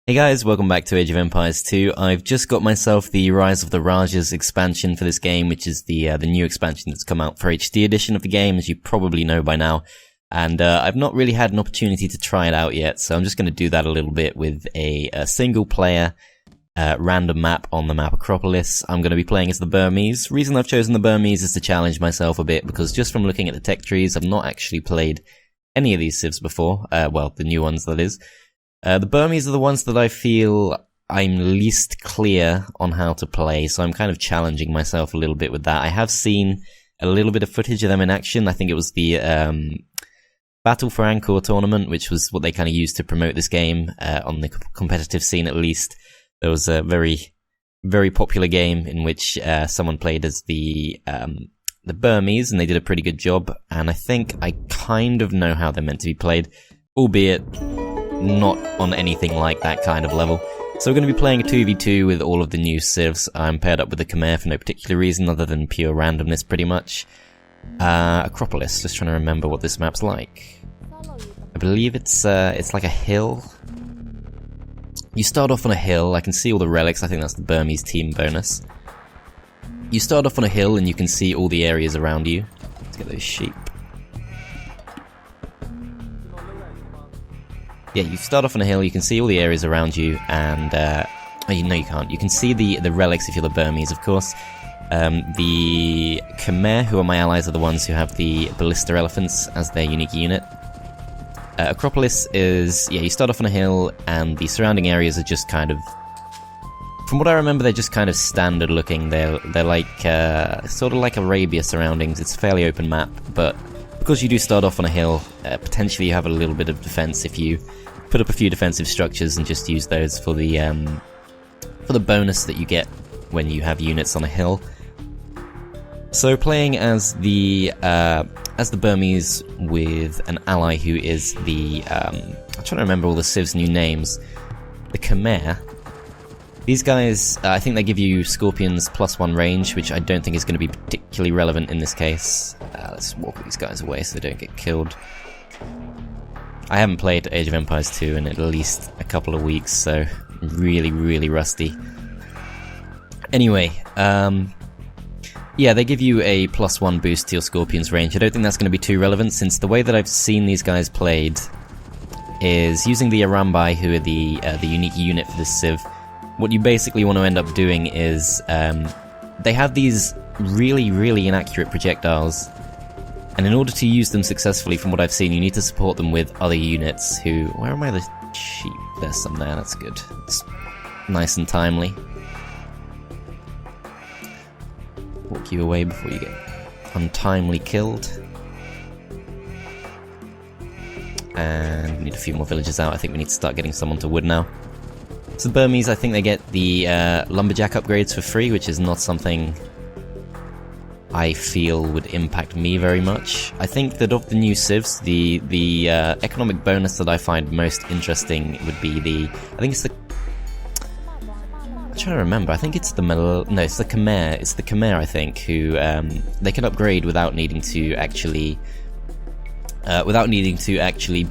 Hey guys, welcome back to Age of Empires 2. I've just got myself the Rise of the Rajas expansion for this game, which is the new expansion that's come out for HD edition of the game, as you probably know by now. And I've not really had an opportunity to try it out yet, so I'm just going to do that a little bit with a single player random map on the map Acropolis. I'm going to be playing as the Burmese. Reason I've chosen the Burmese is to challenge myself a bit, because just from looking at the tech trees, I've not actually played any of these civs before. Well, the new ones, that is. The Burmese are the ones that I feel I'm least clear on how to play, so I'm kind of challenging myself a little bit with that. I have seen a little bit of footage of them in action. I think it was the Battle for Angkor tournament, which was what they kind of used to promote this game on the competitive scene, at least. There was a very, very popular game in which someone played as the Burmese, and they did a pretty good job, and I think I kind of know how they're meant to be played, albeit not on anything like that kind of level. So we're going to be playing a 2v2 with all of the new civs. I'm paired up with the Khmer for no particular reason other than pure randomness, pretty much. Acropolis, just trying to remember what this map's like. I believe it's like a hill. You start off on a hill. I can see all the relics. I think that's the Burmese team bonus. You start off on a hill and you can see all the areas around you. Let's get those sheep. Yeah, you start off on a hill, you can see all the areas around you, and, no you can't. You can see the relics if you're the Burmese, of course. The Khmer, who are my allies, are the ones who have the ballista elephants as their unique unit. Acropolis is, yeah, you start off on a hill, and the surrounding areas are just kind of, from what I remember, they're just kind of standard looking. They're like, sort of like Arabia surroundings. It's a fairly open map, but because you do start off on a hill, potentially you have a little bit of defense if you put up a few defensive structures and just use those for the bonus that you get when you have units on a hill. So playing as the Burmese with an ally who is the I'm trying to remember all the civs' new names. The Khmer. These guys, I think they give you Scorpions +1 range, which I don't think is going to be particularly relevant in this case. Let's walk these guys away so they don't get killed. I haven't played Age of Empires 2 in at least a couple of weeks, so I'm really, really rusty. Anyway, yeah, they give you a +1 boost to your Scorpions range. I don't think that's going to be too relevant, since the way that I've seen these guys played is using the Arambai, who are the unique unit for this civ. What you basically want to end up doing is, they have these really, really inaccurate projectiles, and in order to use them successfully, from what I've seen, you need to support them with other units who... Where are my other sheep? There's some there, that's good. It's nice and timely. Walk you away before you get untimely killed. And we need a few more villagers out. I think we need to start getting someone to wood now. So the Burmese, I think they get the lumberjack upgrades for free, which is not something I feel would impact me very much. I think that of the new civs, the economic bonus that I find most interesting would be the... I think it's the... I'm trying to remember. I think it's the... No, it's the Khmer. It's the Khmer, I think, who they can upgrade without needing to actually...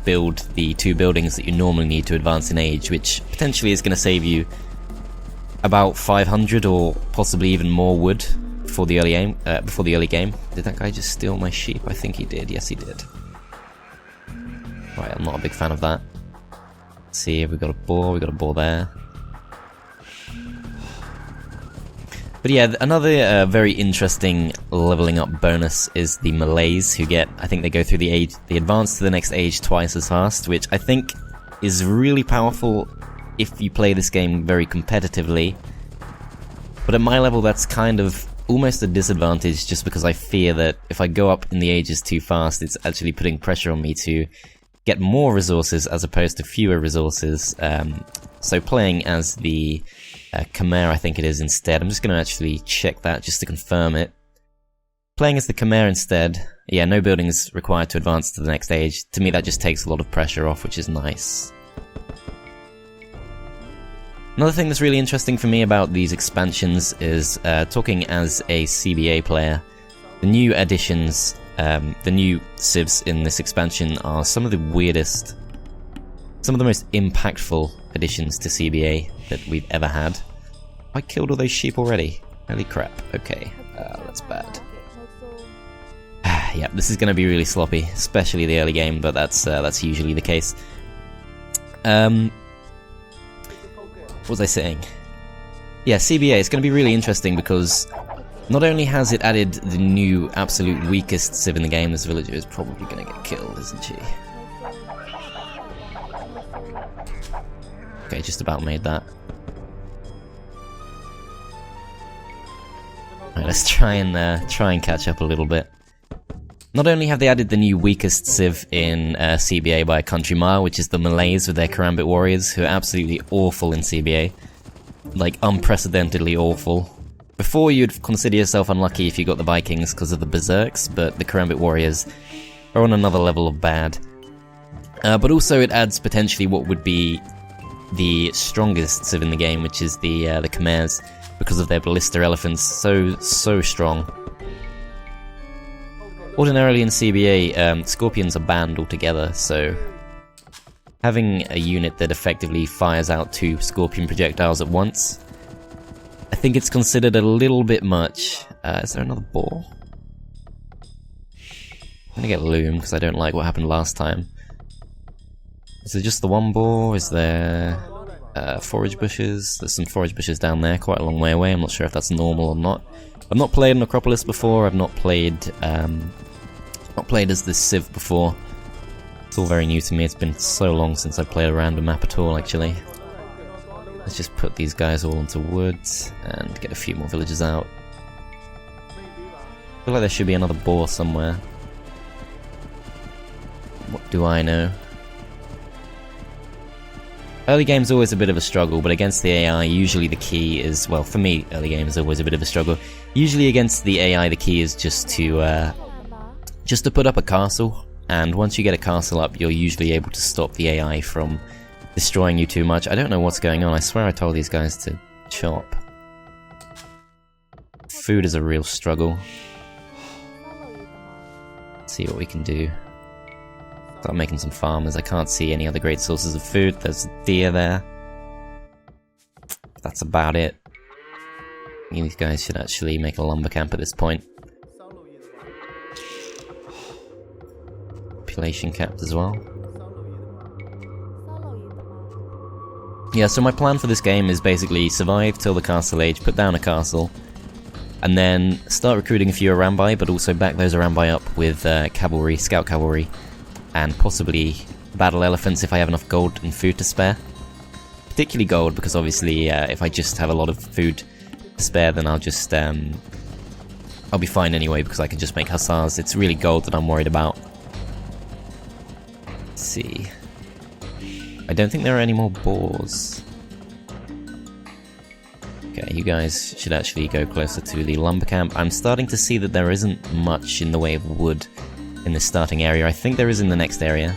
build the 2 buildings that you normally need to advance in age, which potentially is going to save you about 500 or possibly even more wood before the early game. Did that guy just steal my sheep? I think he did. Yes, he did. Right, I'm not a big fan of that. Let's see, we've got a boar. We've got a boar there. But yeah, another very interesting leveling up bonus is the Malays, who get, I think they go through they advance to the next age twice as fast, which I think is really powerful if you play this game very competitively. But at my level, that's kind of almost a disadvantage, just because I fear that if I go up in the ages too fast, it's actually putting pressure on me to get more resources as opposed to fewer resources. So playing as the Khmer, I think it is, instead. I'm just going to actually check that just to confirm it. Playing as the Khmer instead, yeah, no buildings required to advance to the next age. To me, that just takes a lot of pressure off, which is nice. Another thing that's really interesting for me about these expansions is talking as a CBA player. The new additions, the new civs in this expansion are some of the weirdest, some of the most impactful additions to CBA that we've ever had. I killed all those sheep already. Holy crap. Okay, that's bad. Yeah, this is going to be really sloppy, especially the early game, but that's usually the case. What was I saying? Yeah, CBA, it's going to be really interesting because not only has it added the new absolute weakest civ in the game, this villager is probably going to get killed, isn't she? Okay, just about made that. Right, let's try and catch up a little bit. Not only have they added the new weakest civ in CBA by a country mile, which is the Malays with their Karambit warriors, who are absolutely awful in CBA. Like, unprecedentedly awful. Before, you'd consider yourself unlucky if you got the Vikings because of the Berserks, but the Karambit warriors are on another level of bad. But also it adds potentially what would be the strongest civ in the game, which is the Khmers, because of their ballista elephants, so strong. Ordinarily in CBA, scorpions are banned altogether, so having a unit that effectively fires out 2 scorpion projectiles at once, I think it's considered a little bit much. Is there another boar? I'm gonna get loom, because I don't like what happened last time. Is there just the one boar? Is there forage bushes? There's some forage bushes down there, quite a long way away. I'm not sure if that's normal or not. I've not played an Acropolis before. I've not played as this civ before. It's all very new to me. It's been so long since I've played a random map at all, actually. Let's just put these guys all into woods and get a few more villagers out. I feel like there should be another boar somewhere. What do I know? Early game's always a bit of a struggle, but against the AI, usually the key is, well, for me, early game is always a bit of a struggle. Usually against the AI, the key is just to put up a castle, and once you get a castle up, you're usually able to stop the AI from destroying you too much. I don't know what's going on. I swear I told these guys to chop. Food is a real struggle. Let's see what we can do. Start making some farmers. I can't see any other great sources of food. There's a deer there. That's about it. These guys should actually make a lumber camp at this point. Population capped as well. Yeah, so my plan for this game is basically survive till the castle age, put down a castle, and then start recruiting a few Arambai, but also back those Arambai up with cavalry, scout cavalry, and possibly battle elephants if I have enough gold and food to spare. Particularly gold, because obviously if I just have a lot of food to spare, then I'll just I'll be fine anyway, because I can just make hussars. It's really gold that I'm worried about. Let's see. I don't think there are any more boars. Okay, you guys should actually go closer to the lumber camp. I'm starting to see that there isn't much in the way of wood in this starting area. I think there is in the next area.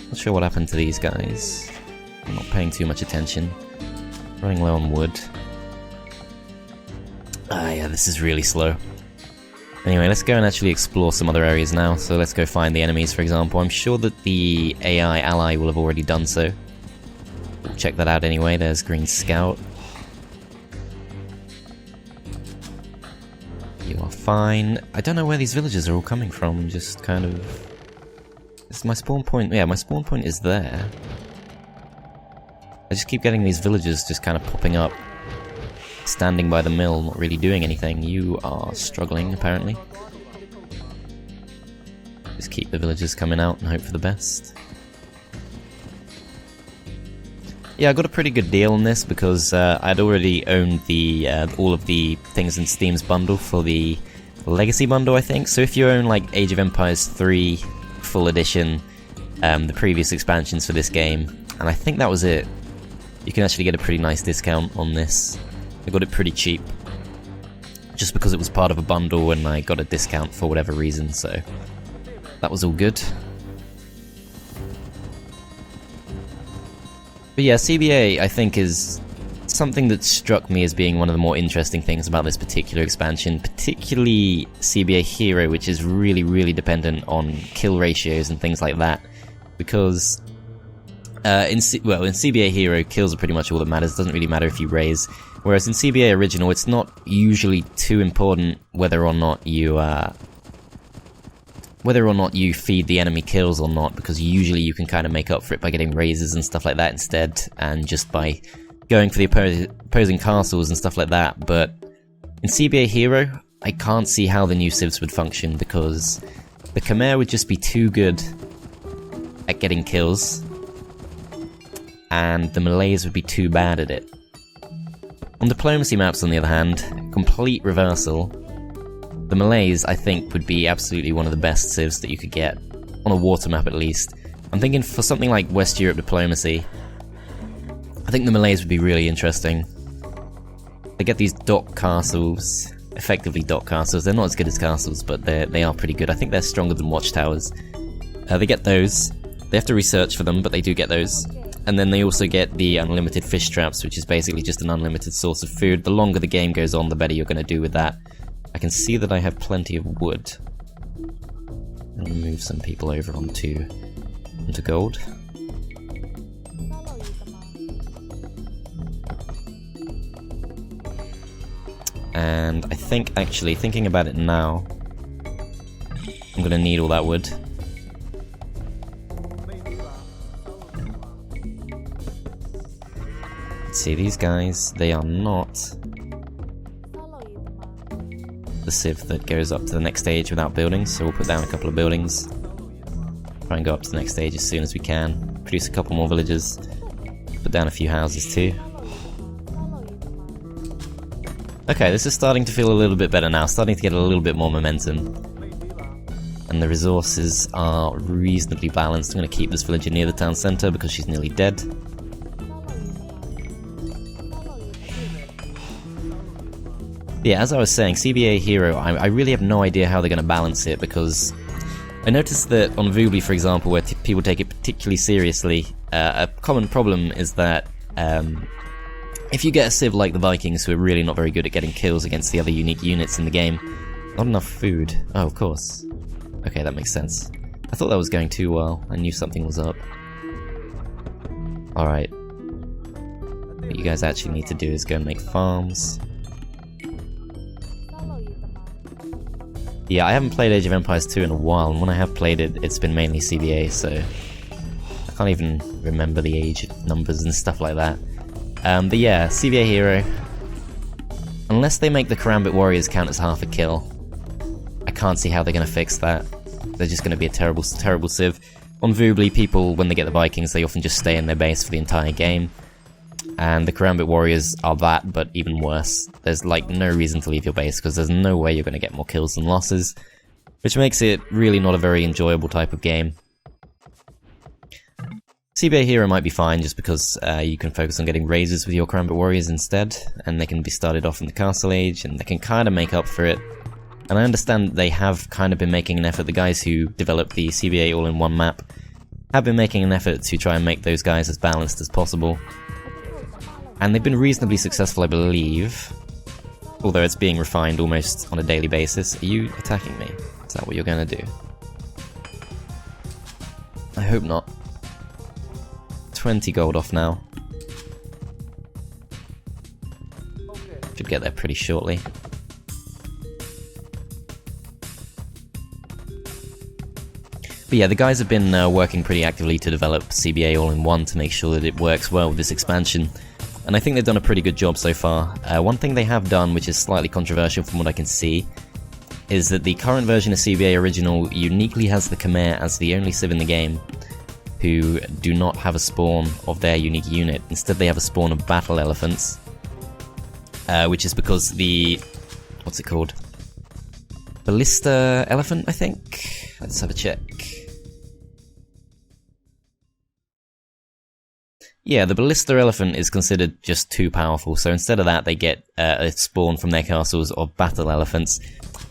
Not sure what happened to these guys. I'm not paying too much attention. Running low on wood. Ah, yeah, this is really slow. Anyway, let's go and actually explore some other areas now. So let's go find the enemies, for example. I'm sure that the AI ally will have already done so. We'll check that out anyway. There's Green Scout. You are fine. I don't know where these villagers are all coming from, just kind of... It's my spawn point. Yeah, my spawn point is there. I just keep getting these villagers just kind of popping up, standing by the mill, not really doing anything. You are struggling, apparently. Just keep the villagers coming out and hope for the best. Yeah, I got a pretty good deal on this because I'd already owned the all of the things in Steam's bundle for the Legacy bundle, I think. So if you own like Age of Empires 3 full edition, the previous expansions for this game, and I think that was it, you can actually get a pretty nice discount on this. I got it pretty cheap, just because it was part of a bundle and I got a discount for whatever reason, so that was all good. But yeah, CBA, I think, is something that struck me as being one of the more interesting things about this particular expansion, particularly CBA Hero, which is really, really dependent on kill ratios and things like that, because In CBA Hero, kills are pretty much all that matters. It doesn't really matter if you raise. Whereas in CBA Original, it's not usually too important whether or not you feed the enemy kills or not, because usually you can kind of make up for it by getting raises and stuff like that instead, and just by going for the opposing castles and stuff like that. But in CBA Hero, I can't see how the new civs would function, because the Khmer would just be too good at getting kills, and the Malays would be too bad at it. On diplomacy maps, on the other hand, complete reversal. The Malays, I think, would be absolutely one of the best civs that you could get, on a water map at least. I'm thinking for something like West Europe diplomacy, I think the Malays would be really interesting. They get these dock castles, effectively dock castles. They're not as good as castles, but they are pretty good. I think they're stronger than watchtowers. They get those. They have to research for them, but they do get those. And then they also get the unlimited fish traps, which is basically just an unlimited source of food. The longer the game goes on, the better you're going to do with that. I can see that I have plenty of wood. I'll move some people over onto gold. And I think, actually, thinking about it now, I'm going to need all that wood. See, these guys, they are not the civ that goes up to the next stage without buildings, so we'll put down a couple of buildings, try and go up to the next stage as soon as we can, produce a couple more villages, put down a few houses too. Okay, this is starting to feel a little bit better now, starting to get a little bit more momentum, and the resources are reasonably balanced. I'm going to keep this villager near the town centre because she's nearly dead. Yeah, as I was saying, CBA Hero, I really have no idea how they're going to balance it, because I noticed that on Voobly, for example, where people take it particularly seriously, a common problem is that if you get a civ like the Vikings, who are really not very good at getting kills against the other unique units in the game, not enough food. Oh, of course. Okay, that makes sense. I thought that was going too well. I knew something was up. Alright. What you guys actually need to do is go and make farms. Yeah, I haven't played Age of Empires 2 in a while, and when I have played it, it's been mainly CBA, so I can't even remember the age numbers and stuff like that. But yeah, CBA Hero, unless they make the Karambit Warriors count as half a kill, I can't see how they're going to fix that. They're just going to be a terrible, terrible civ. On Voobly, people, when they get the Vikings, they often just stay in their base for the entire game. And the Karambit Warriors are that, but even worse. There's like no reason to leave your base, because there's no way you're going to get more kills than losses, which makes it really not a very enjoyable type of game. CBA Hero might be fine, just because you can focus on getting raises with your Karambit Warriors instead, and they can be started off in the Castle Age, and they can kind of make up for it. And I understand they have kind of been making an effort, the guys who developed the CBA all-in-one map have been making an effort to try and make those guys as balanced as possible. And they've been reasonably successful, I believe, although it's being refined almost on a daily basis. Are you attacking me? Is that what you're going to do? I hope not. 20 gold off now. Should get there pretty shortly. But yeah, the guys have been working pretty actively to develop CBA all-in-one to make sure that it works well with this expansion. And I think they've done a pretty good job so far. One thing they have done, which is slightly controversial from what I can see, is that the current version of CBA Original uniquely has the Khmer as the only civ in the game who do not have a spawn of their unique unit. Instead, they have a spawn of battle elephants, which is because the... what's it called? Ballista elephant, I think? Let's have a check. Yeah, the Ballista Elephant is considered just too powerful, so instead of that they get a spawn from their castles of Battle Elephants.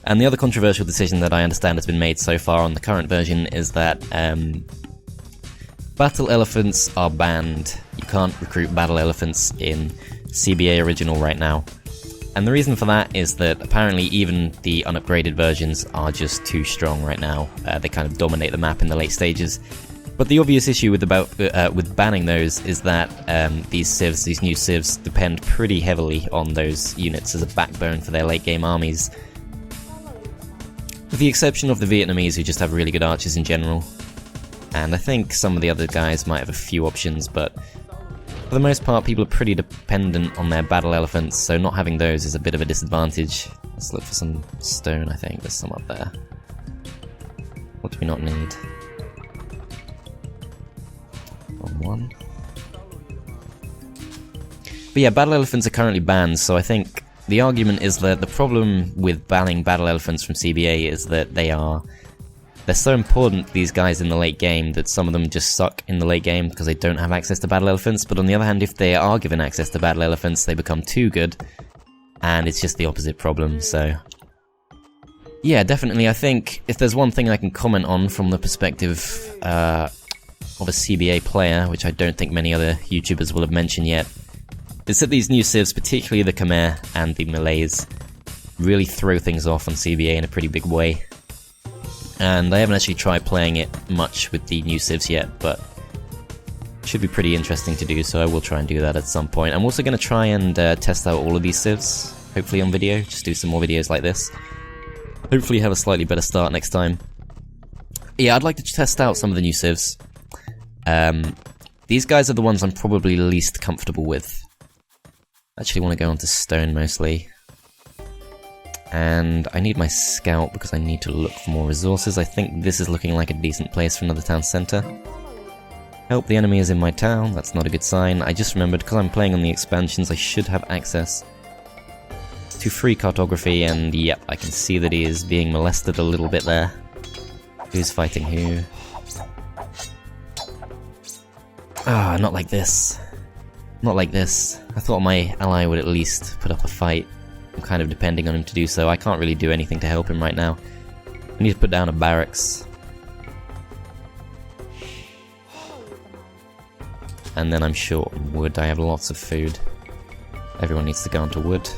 And the other controversial decision that I understand has been made so far on the current version is that Battle Elephants are banned. You can't recruit Battle Elephants in CBA Original right now. And the reason for that is that apparently even the unupgraded versions are just too strong right now. They kind of dominate the map in the late stages. But the obvious issue with banning those is that these new civs, depend pretty heavily on those units as a backbone for their late game armies. With the exception of the Vietnamese, who just have really good archers in general. And I think some of the other guys might have a few options, but for the most part people are pretty dependent on their battle elephants, so not having those is a bit of a disadvantage. Let's look for some stone, I think. There's some up there. What do we not need? One. But yeah, battle elephants are currently banned, so I think the argument is that the problem with banning battle elephants from CBA is that they're so important, these guys, in the late game, that some of them just suck in the late game because they don't have access to battle elephants. But on the other hand, if they are given access to battle elephants, they become too good, and it's just the opposite problem. So yeah, definitely, I think if there's one thing I can comment on from the perspective of a CBA player, which I don't think many other YouTubers will have mentioned yet, is that these new civs, particularly the Khmer and the Malays, really throw things off on CBA in a pretty big way. And I haven't actually tried playing it much with the new civs yet, but it should be pretty interesting to do, so I will try and do that at some point. I'm also going to try and test out all of these civs, hopefully on video, just do some more videos like this. Hopefully have a slightly better start next time. Yeah, I'd like to test out some of the new civs. These guys are the ones I'm probably least comfortable with. I actually want to go onto stone mostly. And I need my scout because I need to look for more resources. I think this is looking like a decent place for another town centre. Help, the enemy is in my town. That's not a good sign. I just remembered, because I'm playing on the expansions, I should have access to free cartography, and yep, I can see that he is being molested a little bit there. Who's fighting who? Ah, not like this. Not like this. I thought my ally would at least put up a fight. I'm kind of depending on him to do so. I can't really do anything to help him right now. I need to put down a barracks. And then I'm short on wood. I have lots of food. Everyone needs to go onto wood.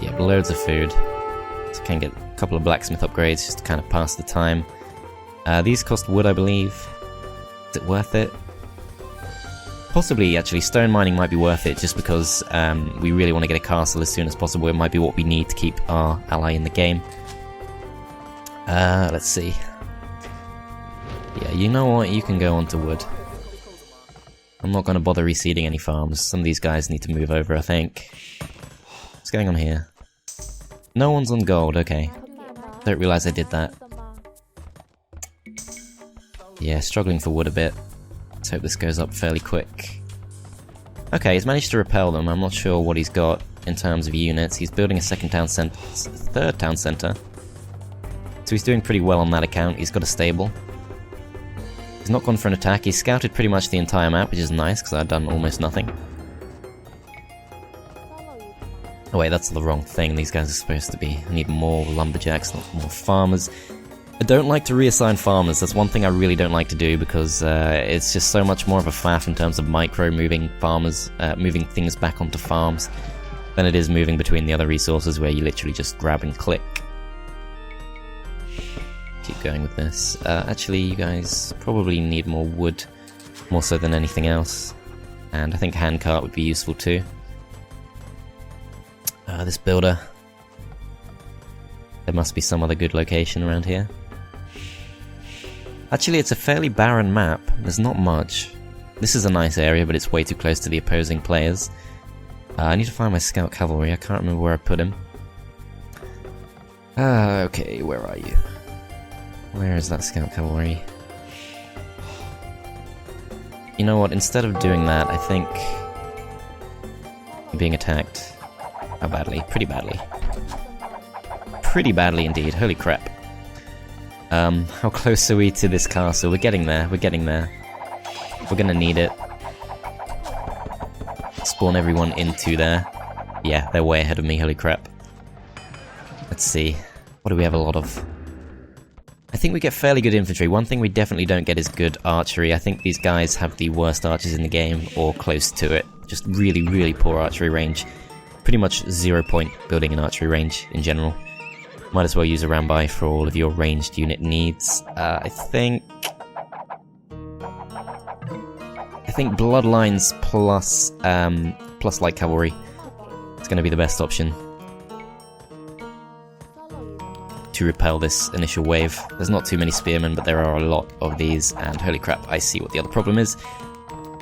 Yeah, loads of food. So I can get a couple of blacksmith upgrades just to kind of pass the time. These cost wood, I believe. Is it worth it? Possibly, actually. Stone mining might be worth it, just because we really want to get a castle as soon as possible. It might be what we need to keep our ally in the game. Let's see. Yeah, you know what? You can go onto wood. I'm not going to bother reseeding any farms. Some of these guys need to move over, I think. What's going on here? No one's on gold, okay. Don't realise I did that. Yeah, struggling for wood a bit. Let's hope this goes up fairly quick. Okay, he's managed to repel them. I'm not sure what he's got in terms of units. He's building a third town centre. So he's doing pretty well on that account. He's got a stable. He's not gone for an attack. He's scouted pretty much the entire map, which is nice, because I've done almost nothing. Oh wait, that's the wrong thing. These guys are supposed to be... I need more lumberjacks, not more farmers. I don't like to reassign farmers. That's one thing I really don't like to do, because it's just so much more of a faff in terms of micro-moving farmers, moving things back onto farms, than it is moving between the other resources where you literally just grab and click. Keep going with this. Actually, you guys probably need more wood, more so than anything else. And I think handcart would be useful too. This builder. There must be some other good location around here. Actually, it's a fairly barren map. There's not much. This is a nice area, but it's way too close to the opposing players. I need to find my scout cavalry. I can't remember where I put him. Okay, where are you? Where is that scout cavalry? You know what, instead of doing that, I think... I'm being attacked. How badly? Pretty badly. Pretty badly indeed, holy crap. How close are we to this castle? We're getting there, we're getting there. We're gonna need it. Spawn everyone into there. Yeah, they're way ahead of me, holy crap. Let's see. What do we have a lot of? I think we get fairly good infantry. One thing we definitely don't get is good archery. I think these guys have the worst archers in the game, or close to it. Just really, really poor archery range. Pretty much 0 point building an archery range in general. Might as well use a Rambai for all of your ranged unit needs. I think Bloodlines plus Light Cavalry is going to be the best option to repel this initial wave. There's not too many spearmen, but there are a lot of these, and holy crap, I see what the other problem is.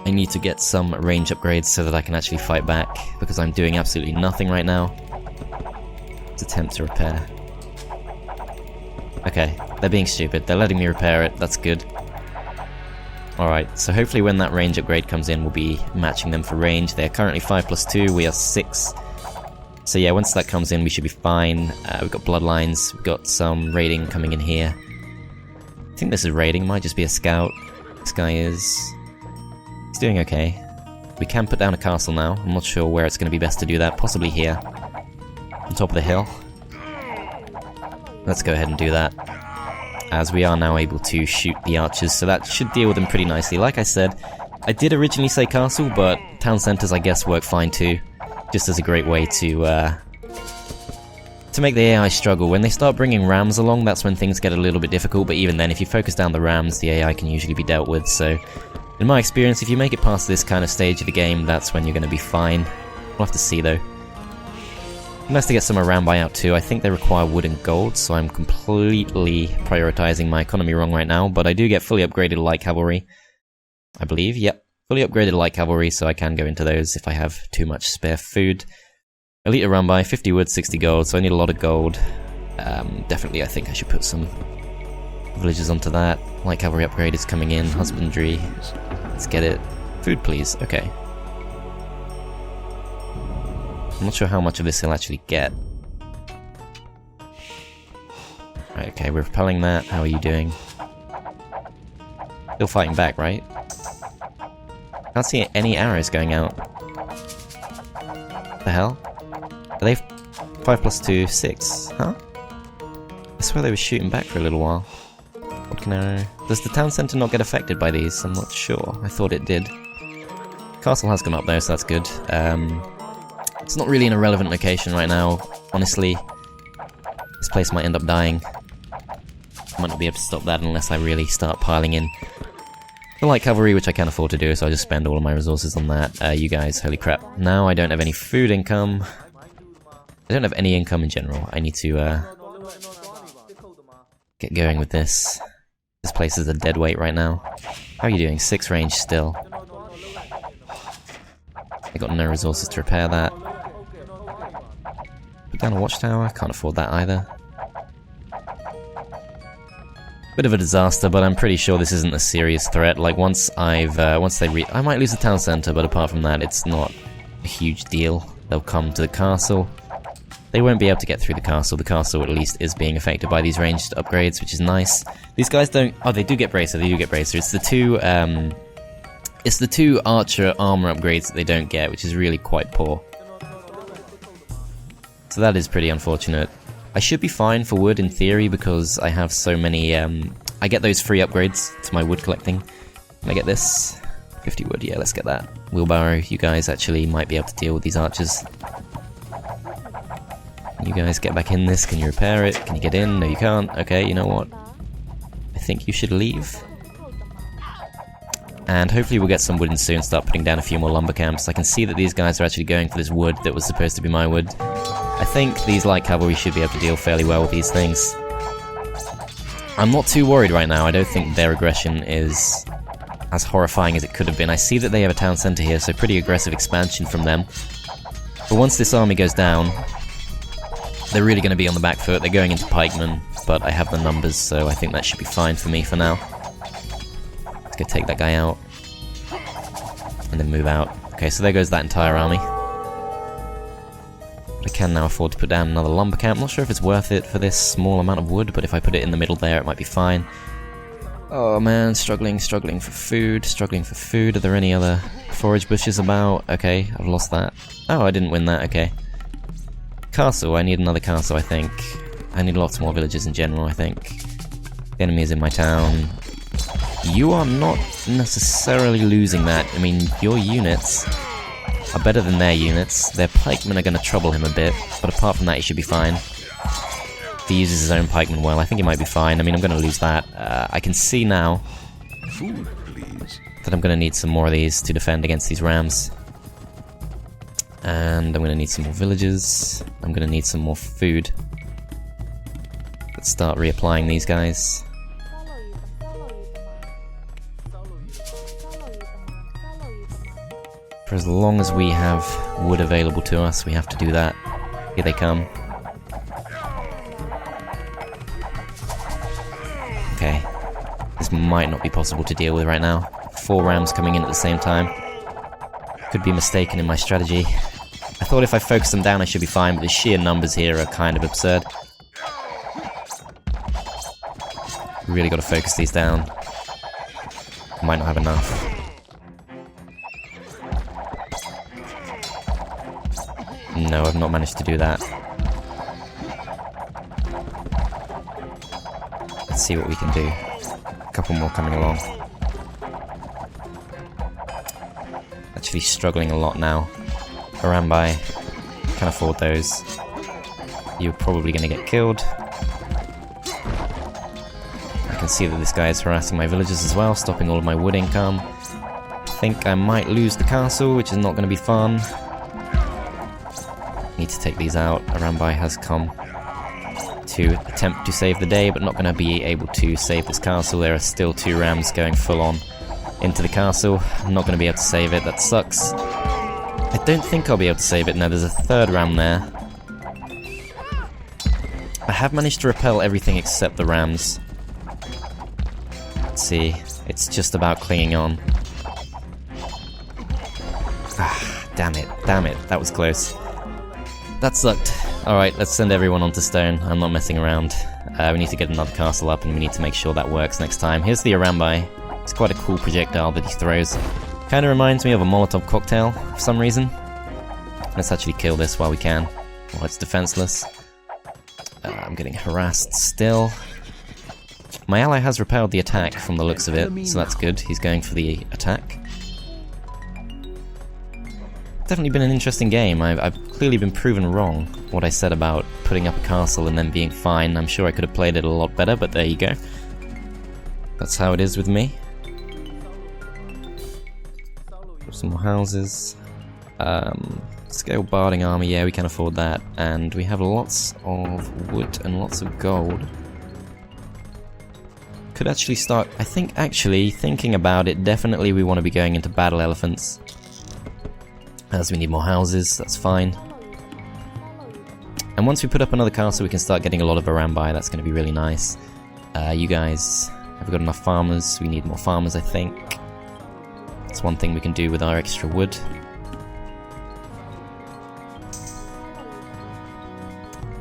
I need to get some range upgrades so that I can actually fight back, because I'm doing absolutely nothing right now. Let's attempt to repair. Okay, they're being stupid. They're letting me repair it. That's good. Alright, so hopefully when that range upgrade comes in, we'll be matching them for range. They're currently 5+2, we are 6. So yeah, once that comes in, we should be fine. We've got bloodlines, we've got some raiding coming in here. I think this is raiding, might just be a scout. This guy is... he's doing okay. We can put down a castle now. I'm not sure where it's going to be best to do that. Possibly here. On top of the hill. Let's go ahead and do that, as we are now able to shoot the archers, so that should deal with them pretty nicely. Like I said, I did originally say castle, but town centers I guess work fine too, just as a great way to make the AI struggle. When they start bringing rams along, that's when things get a little bit difficult, but even then, if you focus down the rams, the AI can usually be dealt with. So in my experience, if you make it past this kind of stage of the game, that's when you're going to be fine. We'll have to see though. Nice to get some Rambai out too. I think they require wood and gold, so I'm completely prioritizing my economy wrong right now, but I do get fully upgraded light cavalry. I believe, yep. Fully upgraded light cavalry, so I can go into those if I have too much spare food. Elite Rambai, 50 wood, 60 gold, so I need a lot of gold. Definitely I think I should put some villages onto that. Light cavalry upgrade is coming in, husbandry. Let's get it. Food please, okay. I'm not sure how much of this he'll actually get. Right, okay, we're repelling that. How are you doing? Still fighting back, right? Can't see any arrows going out. The hell? Are they 5+2, 6? Huh? I swear they were shooting back for a little while. What can arrow? Does the town centre not get affected by these? I'm not sure. I thought it did. Castle has gone up though, so that's good. It's not really in a relevant location right now, honestly. This place might end up dying. I might not be able to stop that unless I really start piling in the light cavalry, which I can't afford to do, so I'll just spend all of my resources on that. You guys, holy crap. Now I don't have any food income. I don't have any income in general. I need to get going with this. This place is a dead weight right now. How are you doing? 6 range still. I got no resources to repair that. Put down a watchtower, can't afford that either. Bit of a disaster, but I'm pretty sure this isn't a serious threat. Like once I might lose the town centre, but apart from that, it's not a huge deal. They'll come to the castle. They won't be able to get through the castle. The castle at least is being affected by these ranged upgrades, which is nice. These guys don't. Oh, they do get bracer. They do get bracer. It's the two. It's the 2 archer armor upgrades that they don't get, which is really quite poor. So that is pretty unfortunate. I should be fine for wood in theory because I have so many, I get those free upgrades to my wood collecting. Can I get this? 50 wood, yeah, let's get that. Wheelbarrow, you guys actually might be able to deal with these archers. You guys get back in this, can you repair it? Can you get in? No you can't. Okay, you know what? I think you should leave. And hopefully we'll get some wood in soon, start putting down a few more lumber camps. I can see that these guys are actually going for this wood that was supposed to be my wood. I think these light cavalry should be able to deal fairly well with these things. I'm not too worried right now. I don't think their aggression is as horrifying as it could have been. I see that they have a town centre here, so pretty aggressive expansion from them. But once this army goes down, they're really going to be on the back foot. They're going into pikemen, but I have the numbers, so I think that should be fine for me for now. Let's go take that guy out. And then move out. Okay, so there goes that entire army. But I can now afford to put down another lumber camp. I'm not sure if it's worth it for this small amount of wood, but if I put it in the middle there, it might be fine. Oh man, struggling for food, Are there any other forage bushes about? Okay, I've lost that. Oh, I didn't win that, okay. Castle, I need another castle, I think. I need lots more villages in general, I think. The enemy is in my town. You are not necessarily losing that. I mean, your units are better than their units. Their pikemen are going to trouble him a bit, but apart from that, he should be fine. If he uses his own pikeman well, I think he might be fine. I mean, I'm going to lose that. I can see now Food, please. that I'm going to need some more of these to defend against these rams. And I'm going to need some more villagers. I'm going to need some more food. Let's start reapplying these guys. For as long as we have wood available to us, we have to do that. Here they come. Okay. This might not be possible to deal with right now. 4 rams coming in at the same time. Could be mistaken in my strategy. I thought if I focus them down I should be fine, but the sheer numbers here are kind of absurd. Really got to focus these down. Might not have enough. No, I've not managed to do that. Let's see what we can do. A couple more coming along. Actually struggling a lot now. Harambai, can't afford those. You're probably going to get killed. I can see that this guy is harassing my villagers as well, stopping all of my wood income. I think I might lose the castle, which is not going to be fun. Need to take these out. Harambai has come to attempt to save the day, but not going to be able to save this castle. There are still 2 rams going full on into the castle. I'm not going to be able to save it. That sucks. I don't think I'll be able to save it. Now there's a 3rd ram there. I have managed to repel everything except the rams. Let's see. It's just about clinging on. Ah, damn it. Damn it. That was close. That sucked. Alright, let's send everyone onto stone. I'm not messing around. We need to get another castle up and we need to make sure that works next time. Here's the Harambai. It's quite a cool projectile that he throws. Kinda reminds me of a Molotov cocktail for some reason. Let's actually kill this while we can. While it's defenseless. I'm getting harassed still. My ally has repelled the attack from the looks of it, so that's good. He's going for the attack. Definitely been an interesting game. I've clearly been proven wrong what I said about putting up a castle and then being fine. I'm sure I could have played it a lot better, but there you go. That's how it is with me. Some more houses. Scale barding armor, yeah, we can afford that. And we have lots of wood and lots of gold. Could actually start, I think actually, thinking about it, definitely we want to be going into battle elephants. As we need more houses, that's fine. And once we put up another castle, we can start getting a lot of Harambai. That's going to be really nice. You guys, have we got enough farmers? We need more farmers, I think. That's one thing we can do with our extra wood.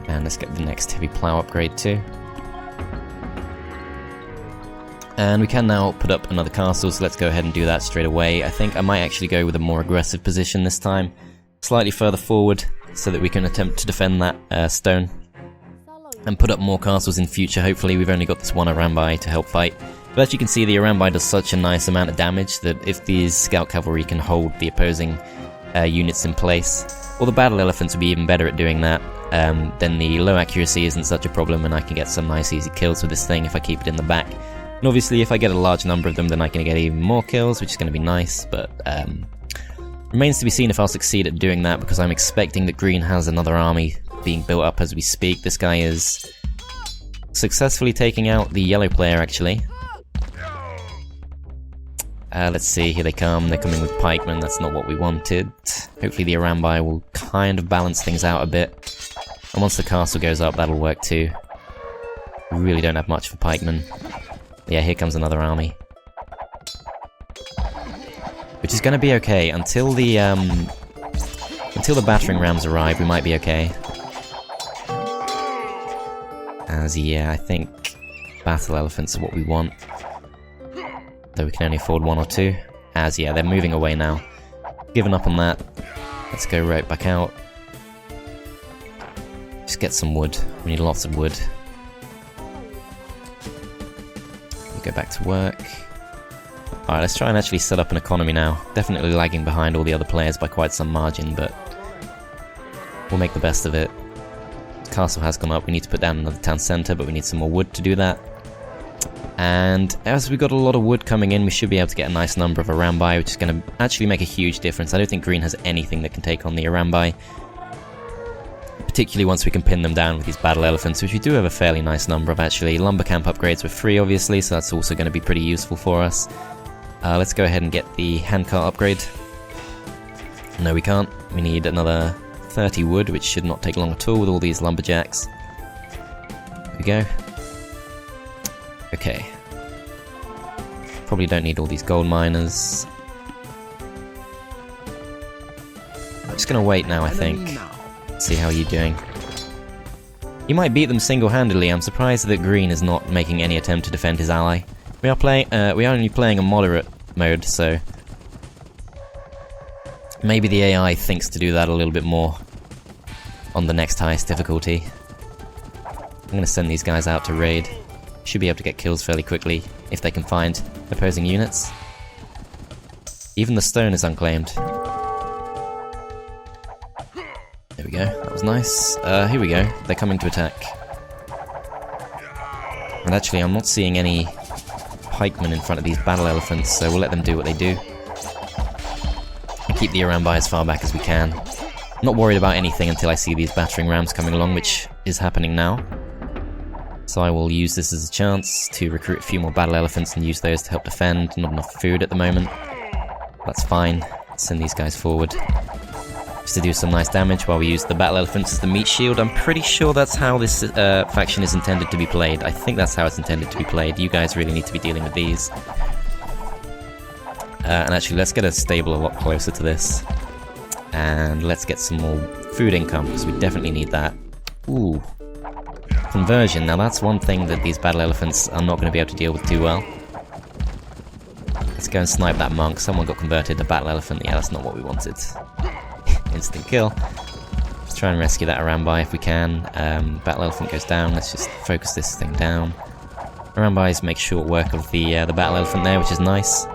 And let's get the next heavy plow upgrade too. And we can now put up another castle, so let's go ahead and do that straight away. I think I might actually go with a more aggressive position this time. Slightly further forward, so that we can attempt to defend that stone. And put up more castles in future, hopefully. We've only got this one Harambai to help fight. But as you can see, the Harambai does such a nice amount of damage that if these scout cavalry can hold the opposing units in place, or the battle elephants would be even better at doing that, then the low accuracy isn't such a problem and I can get some nice easy kills with this thing if I keep it in the back. And obviously if I get a large number of them, then I can get even more kills, which is going to be nice, but remains to be seen if I'll succeed at doing that, because I'm expecting that Green has another army being built up as we speak. This guy is successfully taking out the yellow player, actually. Let's see, here they come. They're coming with pikemen, that's not what we wanted. Hopefully the Harambai will kind of balance things out a bit. And once the castle goes up, that'll work too. We really don't have much for pikemen. Yeah, here comes another army. Which is going to be okay until the battering rams arrive. We might be okay. As yeah, I think battle elephants are what we want. Though we can only afford 1 or 2. As yeah, they're moving away now. Given up on that. Let's go right back out. Just get some wood. We need lots of wood. We'll go back to work. Alright, let's try and actually set up an economy now. Definitely lagging behind all the other players by quite some margin, but we'll make the best of it. castle has gone up. We need to put down another town centre, but we need some more wood to do that. And as we've got a lot of wood coming in, we should be able to get a nice number of Arambai, which is going to actually make a huge difference. I don't think green has anything that can take on the Arambai, particularly once we can pin them down with these battle elephants, which we do have a fairly nice number of actually. Lumber camp upgrades were free, obviously, so that's also going to be pretty useful for us. Let's go ahead and get the handcart upgrade. No, we can't. We need another 30 wood, which should not take long at all with all these lumberjacks. There we go. Okay. Probably don't need all these gold miners. I'm just gonna wait now, I think. See how you're doing. You might beat them single-handedly. I'm surprised that green is not making any attempt to defend his ally. We are only playing a moderate mode, so maybe the AI thinks to do that a little bit more on the next highest difficulty. I'm gonna send these guys out to raid. Should be able to get kills fairly quickly if they can find opposing units. Even the stone is unclaimed. There we go, that was nice. Here we go, they're coming to attack. And actually I'm not seeing any pikemen in front of these battle elephants, so we'll let them do what they do. And keep the Arambai as far back as we can. I'm not worried about anything until I see these battering rams coming along, which is happening now. So I will use this as a chance to recruit a few more battle elephants and use those to help defend. Not enough food at the moment. That's fine. Send these guys forward. Just to do some nice damage while we use the battle elephants as the meat shield. I'm pretty sure that's how this faction is intended to be played. I think that's how it's intended to be played. You guys really need to be dealing with these. And actually, let's get a stable a lot closer to this. And let's get some more food income, because we definitely need that. Ooh. Conversion. Now that's one thing that these battle elephants are not going to be able to deal with too well. Let's go and snipe that monk. Someone got converted to battle elephant. Yeah, that's not what we wanted. Instant kill. Let's try and rescue that Arambai if we can. Battle elephant goes down. Let's just focus this thing down. Arambais make short work of the battle elephant there, which is nice.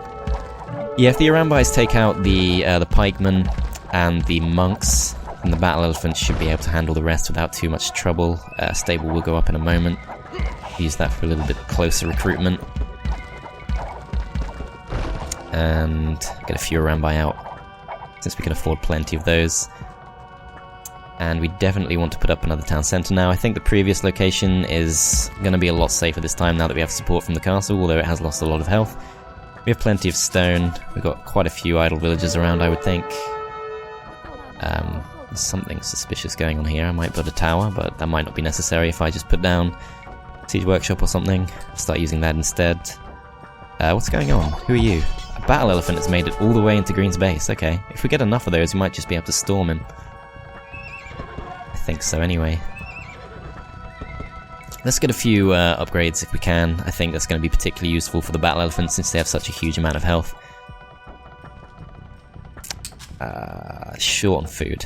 Yeah, if the Arambais take out the pikemen and the monks, and the battle elephant should be able to handle the rest without too much trouble. Stable will go up in a moment. Use that for a little bit closer recruitment. And get a few Arambai out, since we can afford plenty of those. And we definitely want to put up another town centre now. I think the previous location is going to be a lot safer this time now that we have support from the castle, although it has lost a lot of health. We have plenty of stone. We've got quite a few idle villagers around, I would think. There's something suspicious going on here. I might build a tower, but that might not be necessary if I just put down Siege Workshop or something. Start using that instead. What's going on? Who are you? A battle elephant has made it all the way into Green's base. Okay, if we get enough of those, we might just be able to storm him. I think so anyway. Let's get a few upgrades if we can. I think that's going to be particularly useful for the battle elephants since they have such a huge amount of health. Short on food.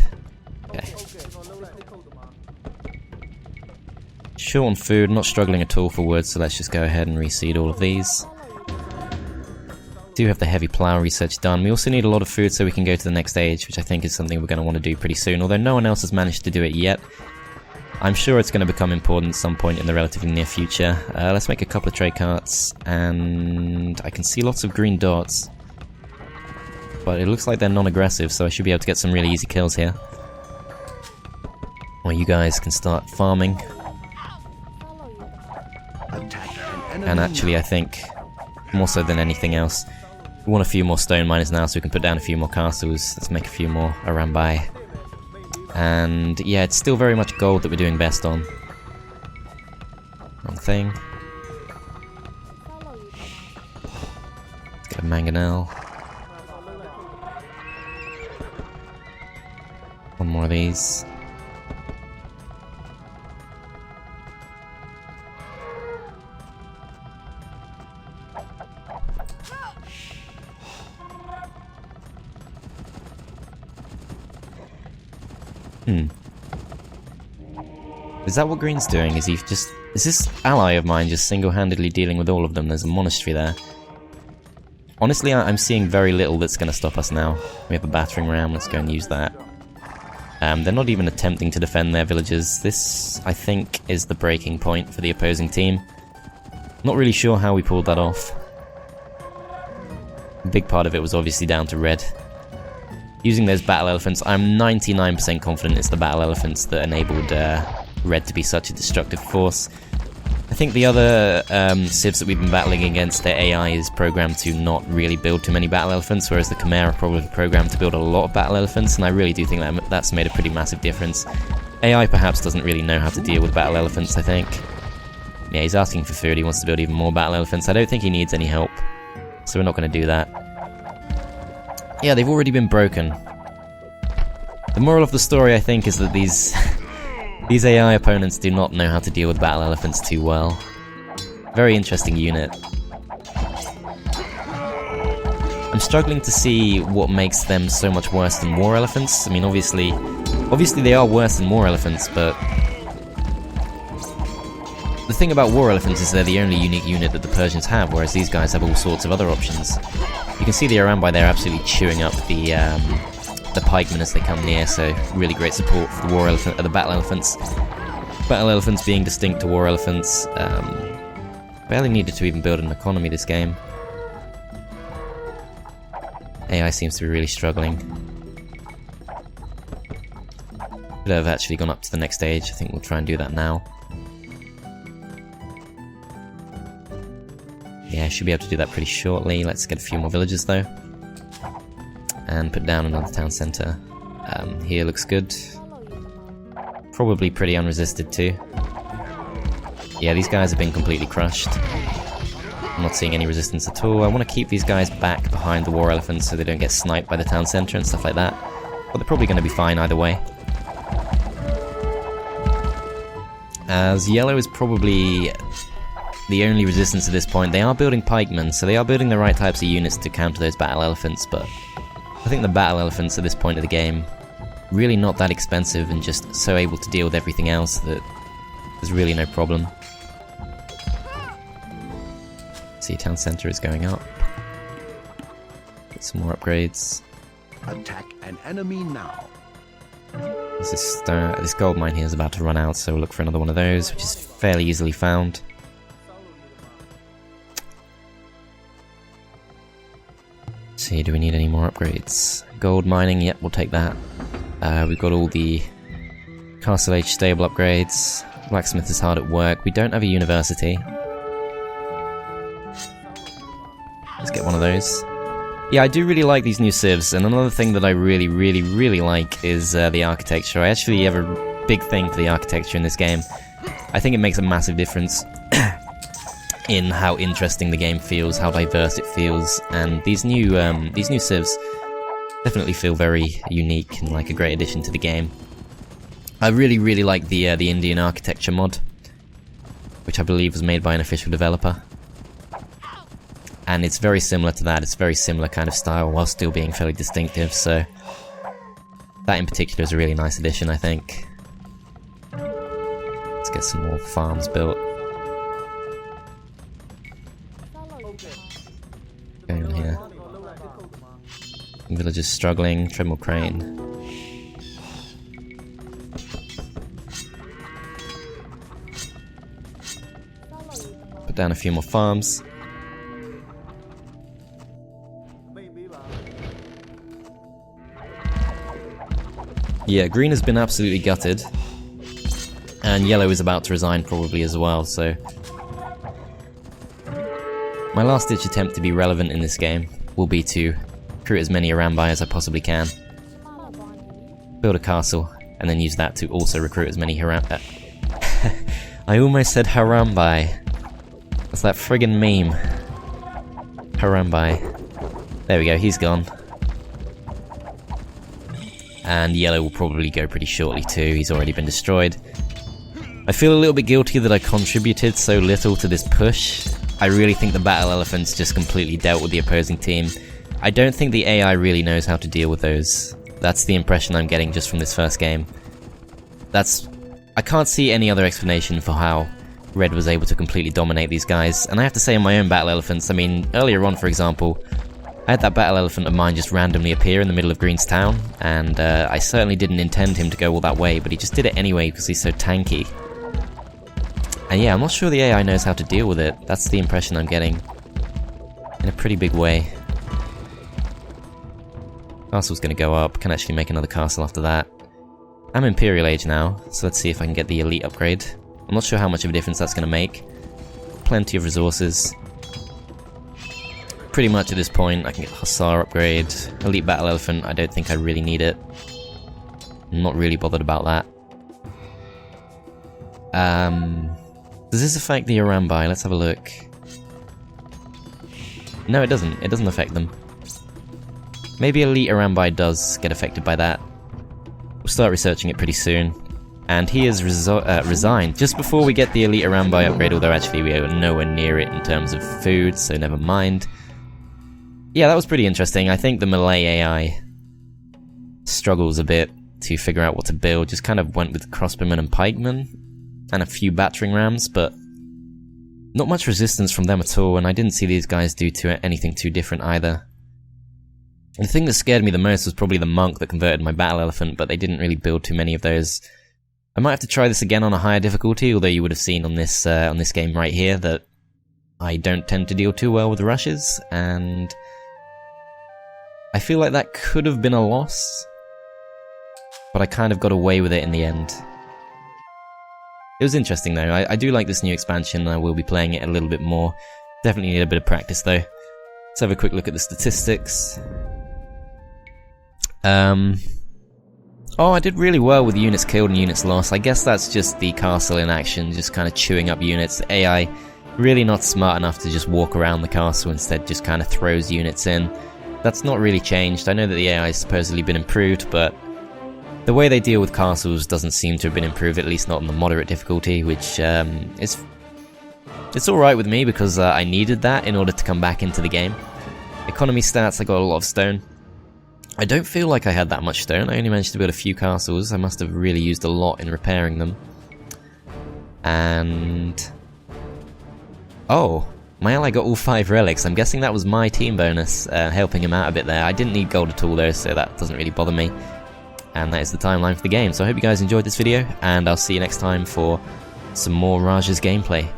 Okay. Short on food, not struggling at all for wood, so let's just go ahead and reseed all of these. Do have the heavy plough research done. We also need a lot of food so we can go to the next stage, which I think is something we're going to want to do pretty soon, although no one else has managed to do it yet. I'm sure it's going to become important at some point in the relatively near future. Let's make a couple of trade carts, and I can see lots of green dots. But it looks like they're non-aggressive, so I should be able to get some really easy kills here. Well, you guys can start farming. And actually, I think, more so than anything else, we want a few more stone miners now so we can put down a few more castles. Let's make a few more Arambai. And yeah, it's still very much gold that we're doing best on. Wrong thing. Let's get a mangonel. One more of these. Is that what Green's doing? Is this ally of mine just single-handedly dealing with all of them? There's a monastery there. Honestly, I'm seeing very little that's going to stop us now. We have a battering ram, let's go and use that. They're not even attempting to defend their villages. This, I think, is the breaking point for the opposing team. Not really sure how we pulled that off. A big part of it was obviously down to Red. Using those battle elephants, I'm 99% confident it's the battle elephants that enabled Red to be such a destructive force. I think the other civs that we've been battling against, their AI is programmed to not really build too many battle elephants, whereas the Khmer are probably programmed to build a lot of battle elephants, and I really do think that's made a pretty massive difference. AI perhaps doesn't really know how to deal with battle elephants, I think. Yeah, he's asking for food, he wants to build even more battle elephants. I don't think he needs any help, so we're not going to do that. Yeah, they've already been broken. The moral of the story, I think, is that these AI opponents do not know how to deal with battle elephants too well. Very interesting unit. I'm struggling to see what makes them so much worse than war elephants. I mean, obviously they are worse than war elephants, but the thing about war elephants is they're the only unique unit that the Persians have, whereas these guys have all sorts of other options. You can see the Arambai there absolutely chewing up the pikemen as they come near, so really great support for the war elephant, the battle elephants. Battle elephants being distinct to war elephants. Barely needed to even build an economy this game. AI seems to be really struggling. Could have actually gone up to the next stage. I think we'll try and do that now. Yeah, should be able to do that pretty shortly. Let's get a few more villages though. And put down another town centre. Here looks good. Probably pretty unresisted too. Yeah, these guys have been completely crushed. I'm not seeing any resistance at all. I want to keep these guys back behind the war elephants so they don't get sniped by the town centre and stuff like that. But they're probably going to be fine either way. As yellow is probably the only resistance at this point. They are building pikemen, so they are building the right types of units to counter those battle elephants, but I think the battle elephants at this point of the game really not that expensive and just so able to deal with everything else that there's really no problem. See, town centre is going up. Get some more upgrades. Attack an enemy now. This gold mine here is about to run out, so we'll look for another one of those, which is fairly easily found. Let's see, do we need any more upgrades? Gold mining, yep, we'll take that. We've got all the Castle Age stable upgrades. Blacksmith is hard at work. We don't have a university. Let's get one of those. Yeah, I do really like these new civs, and another thing that I really like is the architecture. I actually have a big thing for the architecture in this game. I think it makes a massive difference in how interesting the game feels, how diverse it feels, and these new civs definitely feel very unique and like a great addition to the game. I really like the Indian architecture mod, which I believe was made by an official developer. And it's very similar to that, it's very similar kind of style while still being fairly distinctive, so that in particular is a really nice addition, I think. Let's get some more farms built. Going on here. Villagers struggling, treadmill crane. Put down a few more farms. Yeah, green has been absolutely gutted, and yellow is about to resign probably as well, so my last ditch attempt to be relevant in this game will be to recruit as many Arambai as I possibly can, build a castle, and then use that to also recruit as many I almost said Harambai. That's that friggin' meme. Harambai. There we go, he's gone. And yellow will probably go pretty shortly too, he's already been destroyed. I feel a little bit guilty that I contributed so little to this push. I really think the battle elephants just completely dealt with the opposing team. I don't think the AI really knows how to deal with those. That's the impression I'm getting just from this first game. I can't see any other explanation for how Red was able to completely dominate these guys. And I have to say, in my own battle elephants, I mean, earlier on, for example, I had that battle elephant of mine just randomly appear in the middle of Green's town, and I certainly didn't intend him to go all that way, but he just did it anyway because he's so tanky. And yeah, I'm not sure the AI knows how to deal with it. That's the impression I'm getting. In a pretty big way. Castle's gonna go up, can actually make another castle after that. I'm Imperial Age now, so let's see if I can get the elite upgrade. I'm not sure how much of a difference that's gonna make. Plenty of resources. Pretty much at this point, I can get the Hussar upgrade. Elite Battle Elephant, I don't think I really need it. I'm not really bothered about that. Does this affect the Arambai? Let's have a look. No, it doesn't. It doesn't affect them. Maybe Elite Arambai does get affected by that. We'll start researching it pretty soon. And he has resigned just before we get the Elite Arambai upgrade, although actually we are nowhere near it in terms of food, so never mind. Yeah, that was pretty interesting. I think the Malay AI struggles a bit to figure out what to build. Just kind of went with crossbowmen and pikemen, and a few battering rams, but not much resistance from them at all, and I didn't see these guys do anything too different either. And the thing that scared me the most was probably the monk that converted my battle elephant, but they didn't really build too many of those. I might have to try this again on a higher difficulty, although you would have seen on this game right here that I don't tend to deal too well with rushes, and I feel like that could have been a loss, but I kind of got away with it in the end. It was interesting though. I do like this new expansion, and I will be playing it a little bit more. Definitely need a bit of practice though. Let's have a quick look at the statistics. Oh, I did really well with units killed and units lost. I guess that's just the castle in action, just kind of chewing up units. The AI really not smart enough to just walk around the castle, instead just kind of throws units in. That's not really changed. I know that the AI has supposedly been improved, but the way they deal with castles doesn't seem to have been improved, at least not on the moderate difficulty, which it's alright with me because I needed that in order to come back into the game. Economy stats, I got a lot of stone. I don't feel like I had that much stone. I only managed to build a few castles. I must have really used a lot in repairing them. And oh, my ally got all 5 relics. I'm guessing that was my team bonus, helping him out a bit there. I didn't need gold at all though, so that doesn't really bother me. And that is the timeline for the game. So I hope you guys enjoyed this video, and I'll see you next time for some more Raja's gameplay.